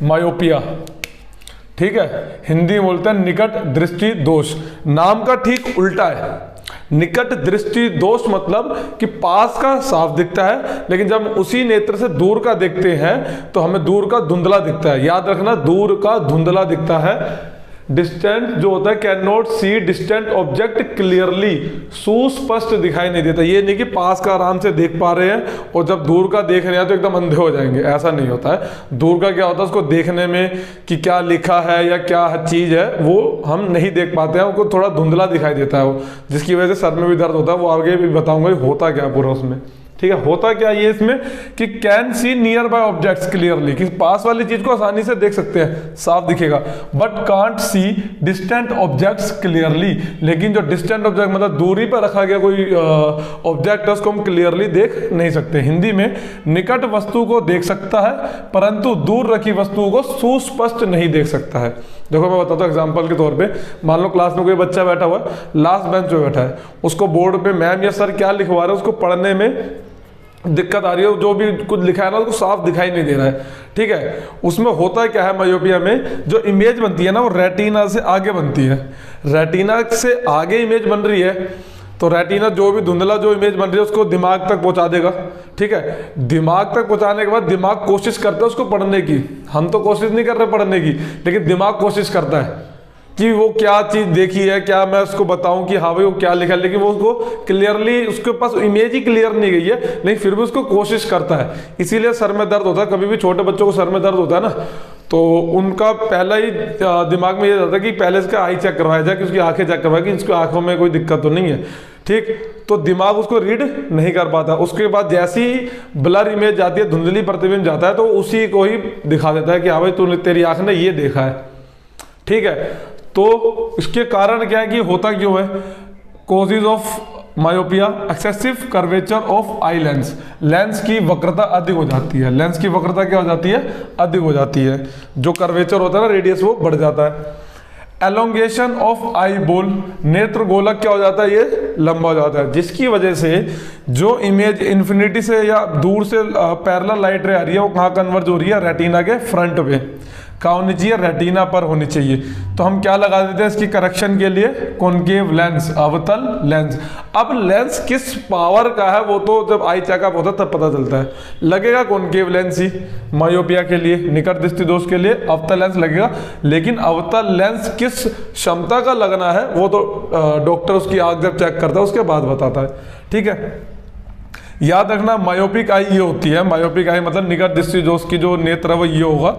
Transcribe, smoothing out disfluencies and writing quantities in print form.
Myopia, ठीक है, हिंदी में बोलते हैं निकट दृष्टि दोष। नाम का ठीक उल्टा है। निकट दृष्टि दोष मतलब कि पास का साफ दिखता है, लेकिन जब हम उसी नेत्र से दूर का देखते हैं तो हमें दूर का धुंधला दिखता है। याद रखना, दूर का धुंधला दिखता है। डिस्टेंट जो होता है, can not see distant object clearly, सुस्पष्ट दिखाई नहीं देता। ये नहीं कि पास का आराम से देख पा रहे हैं और जब दूर का देख रहे हैं तो एकदम अंधे हो जाएंगे, ऐसा नहीं होता है। दूर का क्या होता है, उसको देखने में कि क्या लिखा है या क्या चीज़ है वो हम नहीं देख पाते हैं, उनको थोड़ा धुंधला दिखाई देता है वो, जिसकी वजह से सर में भी दर्द होता है। वो आगे भी बताऊंगा होता क्या पूरा उसमें, ठीक है। होता क्या ये इसमें कि can see near by objects clearly, कि पास वाली चीज को आसानी से देख सकते हैं, साफ दिखेगा, but can't see distant objects clearly, लेकिन जो डिस्टेंट ऑब्जेक्ट मतलब दूरी पर रखा गया कोई ऑब्जेक्ट है उसको हम क्लियरली देख नहीं सकते। हिंदी में निकट वस्तु को देख सकता है परंतु दूर रखी वस्तुओं को सुस्पष्ट नहीं देख सकता है। देखो मैं बताता हूँ एग्जाम्पल के तौर पे, मान लो क्लास में कोई बच्चा बैठा हुआ है, लास्ट बेंच पे बैठा है, उसको बोर्ड पे मैम या सर क्या लिखवा रहे हैं उसको पढ़ने में दिक्कत आ रही है, जो भी कुछ लिखा है ना उसको साफ दिखाई नहीं दे रहा है, ठीक है। उसमें होता क्या है, मायोपिया में जो इमेज बनती है ना वो रेटिना से आगे बनती है। रेटिना से आगे इमेज बन रही है तो रेटिना जो भी धुंधला जो इमेज बन रही है उसको दिमाग तक पहुंचा देगा, ठीक है। दिमाग तक पहुंचाने के बाद दिमाग कोशिश करता है उसको पढ़ने की। हम तो कोशिश नहीं कर रहे पढ़ने की, लेकिन दिमाग कोशिश करता है कि वो क्या चीज देखी है, क्या मैं उसको बताऊं कि हाँ भाई वो क्या लिखा है, लेकिन वो उसको क्लियरली, उसके पास इमेज ही क्लियर नहीं गई है, लेकिन फिर भी उसको कोशिश करता है। इसीलिए सर में दर्द होता है। कभी भी छोटे बच्चों को सर में दर्द होता है ना तो उनका पहला ही दिमाग में ये रहता है कि पहले इसका आई चेक करवाया जाए, कि उसकी आंखें चेक करवाए कि इसकी आंखों में कोई दिक्कत तो नहीं है, ठीक। तो दिमाग उसको रीड नहीं कर पाता। उसके बाद जैसी ब्लर इमेज जाती है, धुंधली प्रतिबिंब जाता है, तो उसी को ही दिखा देता है कि हाँ भाई तूने, तेरी आंख ने ये देखा है, ठीक है। तो इसके कारण क्या है कि होता क्यों है, causes of myopia, excessive curvature of eye lens, lens की वक्रता अधिक हो जाती है। लेंस की वक्रता क्या हो जाती है, अधिक हो जाती है। जो कर्वेचर होता है ना, रेडियस, वो बढ़ जाता है। एलोंगेशन ऑफ आई बोल, नेत्र गोलक क्या हो जाता है, ये लंबा हो जाता है, जिसकी वजह से जो इमेज इन्फिनिटी से या दूर से पैरेलल लाइट रे आ रही है वो कहाँ कन्वर्ज हो रही है, रेटिना के फ्रंट पे। कहाँ होनी चाहिए, रेटिना पर होनी चाहिए। तो हम क्या लगा देते हैं इसकी करेक्शन के लिए, कॉनकेव लेंस, अवतल लेंस। अब लेंस किस पावर का है वो तो जब आई चेकअप होता है तब पता चलता है। लगेगा कॉनकेव लेंस ही मायोपिया के लिए, निकट दृष्टि दोष के लिए अवतल लेंस लगेगा, लेकिन अवतल लेंस किस क्षमता का लगना है वो तो डॉक्टर उसकी आंख जब चेक करता है उसके बाद बताता है, ठीक है। याद रखना मायोपिक आई ये होती है, मायोपिक आई मतलब निकट दृष्टि दोष की जो नेत्र है वो ये होगा।